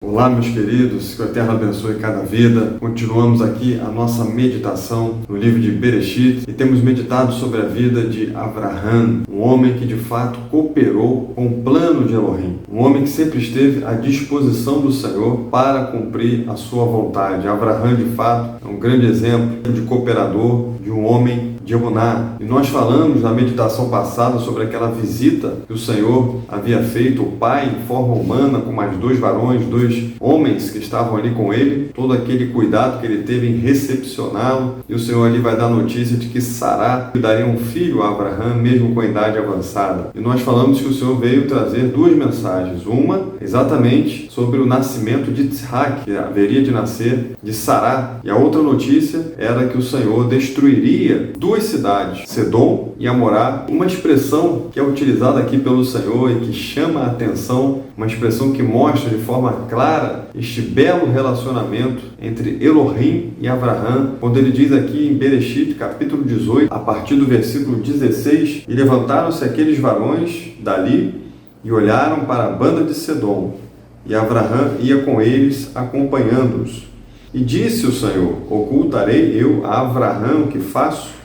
Olá, meus queridos, que o Eterno abençoe cada vida. Continuamos aqui a nossa meditação no livro de Bereshit e temos meditado sobre a vida de Avraham, um homem que de fato cooperou com o plano de Elohim, um homem que sempre esteve à disposição do Senhor para cumprir a sua vontade. Avraham, de fato, é um grande exemplo de cooperador, de um homem de Emuná. E nós falamos na meditação passada sobre aquela visita que o Senhor havia feito, o pai em forma humana, com mais dois varões, dois homens que estavam ali com ele, todo aquele cuidado que ele teve em recepcioná-lo, e o Senhor ali vai dar notícia de que Sará daria um filho a Avraham, mesmo com a idade avançada. E nós falamos que o Senhor veio trazer duas mensagens, uma exatamente sobre o nascimento de Tzhak, que haveria de nascer de Sará, e a outra notícia era que o Senhor destruiria duas cidades, Sedom e Amorá, uma expressão que é utilizada aqui pelo Senhor e que chama a atenção, uma expressão que mostra de forma clara este belo relacionamento entre Elohim e Avraham, quando ele diz aqui em Bereshit, capítulo 18, a partir do versículo 16, e levantaram-se aqueles varões dali e olharam para a banda de Sedom, e Avraham ia com eles acompanhando-os. E disse o Senhor: ocultarei eu a Avraham o que faço?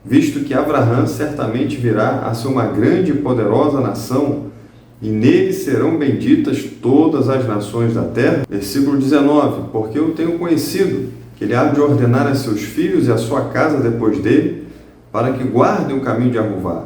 Visto que Avraham certamente virá a ser uma grande e poderosa nação, e nele serão benditas todas as nações da terra. Versículo 19, porque eu tenho conhecido que ele há de ordenar a seus filhos e a sua casa depois dele, para que guardem o caminho de Aruvá,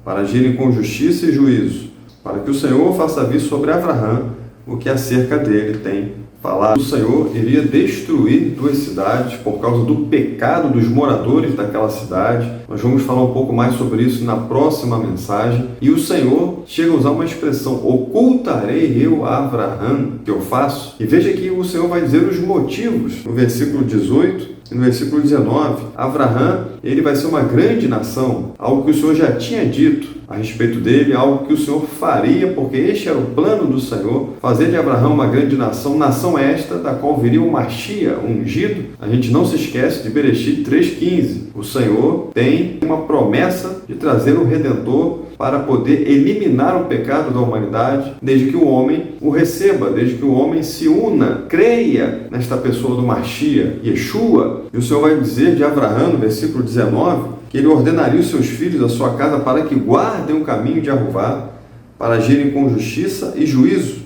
para agirem com justiça e juízo, para que o Senhor faça vir sobre Avraham o que acerca dele tem falado. O Senhor iria destruir duas cidades por causa do pecado dos moradores daquela cidade. Nós vamos falar um pouco mais sobre isso na próxima mensagem. E o Senhor chega a usar uma expressão: ocultarei eu a Avraham que eu faço. E veja que o Senhor vai dizer os motivos no versículo 18 e no versículo 19. Avraham, ele vai ser uma grande nação, algo que o Senhor já tinha dito a respeito dele, algo que o Senhor faria, porque este era o plano do Senhor, fazer de Avraham uma grande nação, nação esta da qual viria o Mashiach ungido. A gente não se esquece de Bereshit 3,15. O Senhor tem uma promessa de trazer um Redentor para poder eliminar o pecado da humanidade, desde que o homem o receba, desde que o homem se una, creia nesta pessoa do Mashiach, Yeshua. E o Senhor vai dizer de Avraham, no versículo 19, que ele ordenaria os seus filhos, a sua casa, para que guardem o caminho de Aruvá, para agirem com justiça e juízo,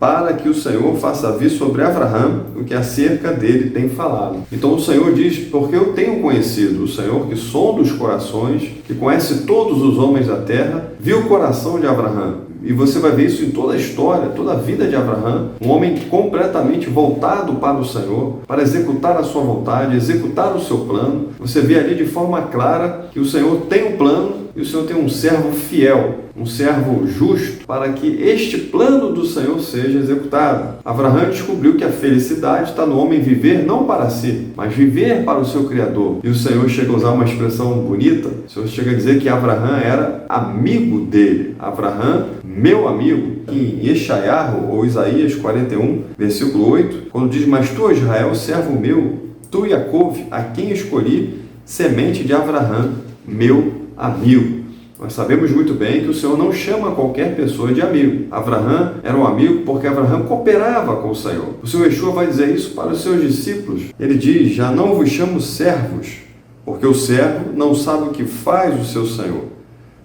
para que o Senhor faça vir sobre Avraham o que acerca dele tem falado. Então o Senhor diz: porque eu tenho conhecido, o Senhor que sonda os corações, que conhece todos os homens da terra, viu o coração de Avraham. E você vai ver isso em toda a história, toda a vida de Avraham, um homem completamente voltado para o Senhor, para executar a sua vontade, executar o seu plano. Você vê ali de forma clara que o Senhor tem um plano e o Senhor tem um servo fiel, um servo justo, para que este plano do Senhor seja executado. Avraham descobriu que a felicidade está no homem viver não para si, mas viver para o seu Criador. E o Senhor chega a usar uma expressão bonita. O Senhor chega a dizer que Avraham era amigo dele. Avraham, meu amigo. Em Yeshayahu, ou Isaías 41, versículo 8, quando diz: mas tu, Israel, servo meu, tu, Yaakov, a quem escolhi, semente de Avraham, meu amigo. Nós sabemos muito bem que o Senhor não chama qualquer pessoa de amigo. Avraham era um amigo porque Avraham cooperava com o Senhor. O Senhor Yeshua vai dizer isso para os seus discípulos. Ele diz: já não vos chamo servos, porque o servo não sabe o que faz o seu Senhor.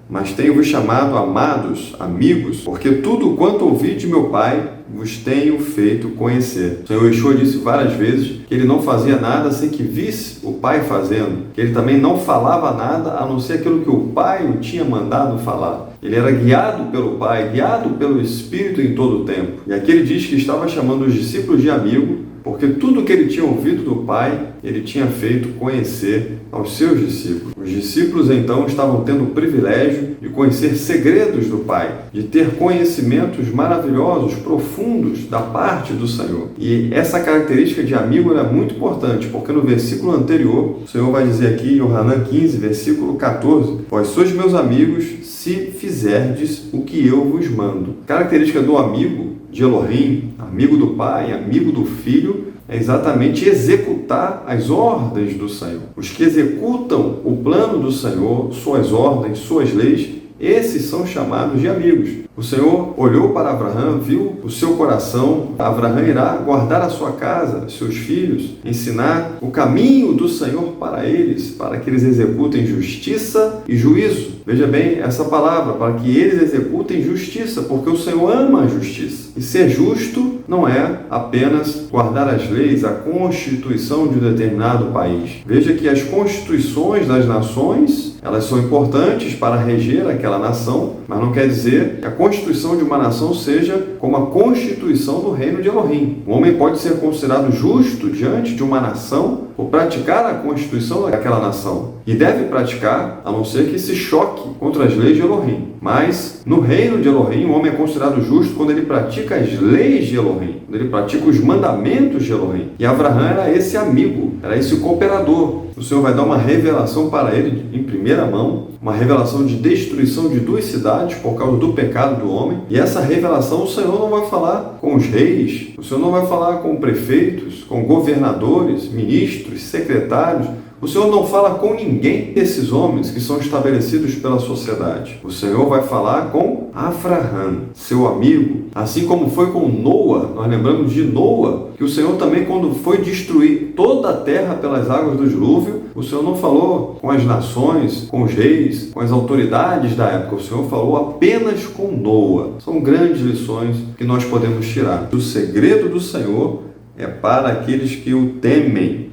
Mas tenho-vos chamado amados, amigos, porque tudo quanto ouvi de meu Pai vos tenho feito conhecer. O Senhor Yeshua disse várias vezes que ele não fazia nada sem que visse o Pai fazendo, que ele também não falava nada a não ser aquilo que o Pai o tinha mandado falar. Ele era guiado pelo Pai, guiado pelo Espírito em todo o tempo. E aqui ele diz que estava chamando os discípulos de amigo, porque tudo que ele tinha ouvido do Pai, ele tinha feito conhecer aos seus discípulos. Os discípulos, então, estavam tendo o privilégio de conhecer segredos do Pai, de ter conhecimentos maravilhosos, profundos da parte do Senhor. E essa característica de amigo era muito importante, porque no versículo anterior, o Senhor vai dizer aqui, em Yohanan 15, versículo 14, vós sois meus amigos se fizerdes o que eu vos mando. Característica do amigo de Elohim, amigo do Pai, amigo do Filho, é exatamente executar as ordens do Senhor. Os que executam o plano do Senhor, suas ordens, suas leis, esses são chamados de amigos. O Senhor olhou para Abraão, viu o seu coração. Abraão irá guardar a sua casa, seus filhos, ensinar o caminho do Senhor para eles, para que eles executem justiça e juízo. Veja bem essa palavra, para que eles executem justiça, porque o Senhor ama a justiça. E ser justo não é apenas guardar as leis, a constituição de um determinado país. Veja que as constituições das nações, elas são importantes para reger aquela nação, mas não quer dizer que a constituição de uma nação seja como a constituição do reino de Elohim. O homem pode ser considerado justo diante de uma nação por praticar a constituição daquela nação. E deve praticar, a não ser que se choque contra as leis de Elohim. Mas, no reino de Elohim, o homem é considerado justo quando ele pratica as leis de Elohim, quando ele pratica os mandamentos de Elohim. E Abraão era esse amigo, era esse cooperador. O Senhor vai dar uma revelação para ele em primeira mão, uma revelação de destruição de 2 cidades por causa do pecado do homem. E essa revelação o Senhor não vai falar com os reis, o Senhor não vai falar com prefeitos, com governadores, ministros, secretários. O Senhor não fala com ninguém desses homens que são estabelecidos pela sociedade. O Senhor vai falar com Abraão, seu amigo. Assim como foi com Noa, nós lembramos de Noa, que o Senhor também, quando foi destruir toda a terra pelas águas do dilúvio, o Senhor não falou com as nações, com os reis, com as autoridades da época. O Senhor falou apenas com Noa. São grandes lições que nós podemos tirar. O segredo do Senhor é para aqueles que o temem,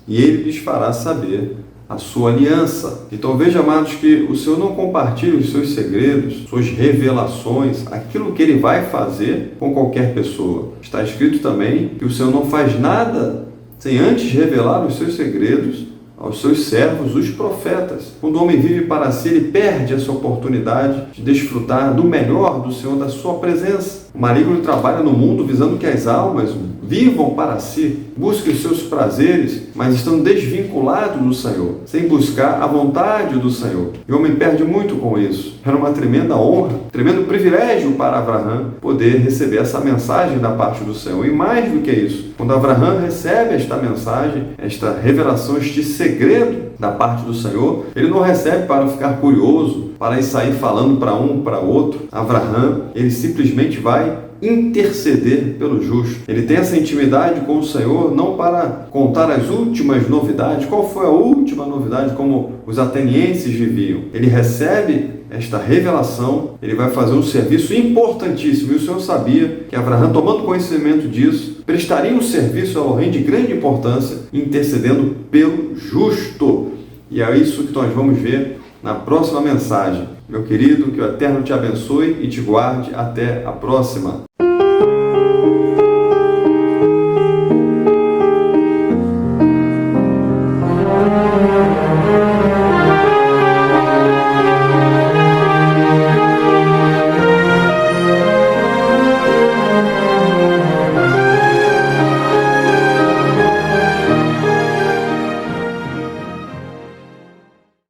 e Ele lhes fará saber a sua aliança. Então veja, amados, que o Senhor não compartilha os seus segredos, suas revelações, aquilo que Ele vai fazer com qualquer pessoa. Está escrito também que o Senhor não faz nada sem antes revelar os seus segredos aos seus servos, os profetas. Quando o homem vive para si, ele perde essa oportunidade de desfrutar do melhor do Senhor, da sua presença. O maligno trabalha no mundo visando que as almas vivam para si, busquem os seus prazeres, mas estão desvinculados do Senhor, sem buscar a vontade do Senhor. E o homem perde muito com isso. Era uma tremenda honra, tremendo privilégio para Abraão poder receber essa mensagem da parte do Senhor. E mais do que isso, quando Abraão recebe esta mensagem, esta revelação, este segredo da parte do Senhor, ele não recebe para ficar curioso, para ir sair falando para um, para outro. Abraão, ele simplesmente vai interceder pelo justo. Ele tem essa intimidade com o Senhor não para contar as últimas novidades. Qual foi a última novidade, como os atenienses viviam? Ele recebe esta revelação, ele vai fazer um serviço importantíssimo. E o Senhor sabia que Abraão, tomando conhecimento disso, prestaria um serviço ao Elohim de grande importância, intercedendo pelo justo. E é isso que nós vamos ver na próxima mensagem. Meu querido, que o Eterno te abençoe e te guarde. Até a próxima.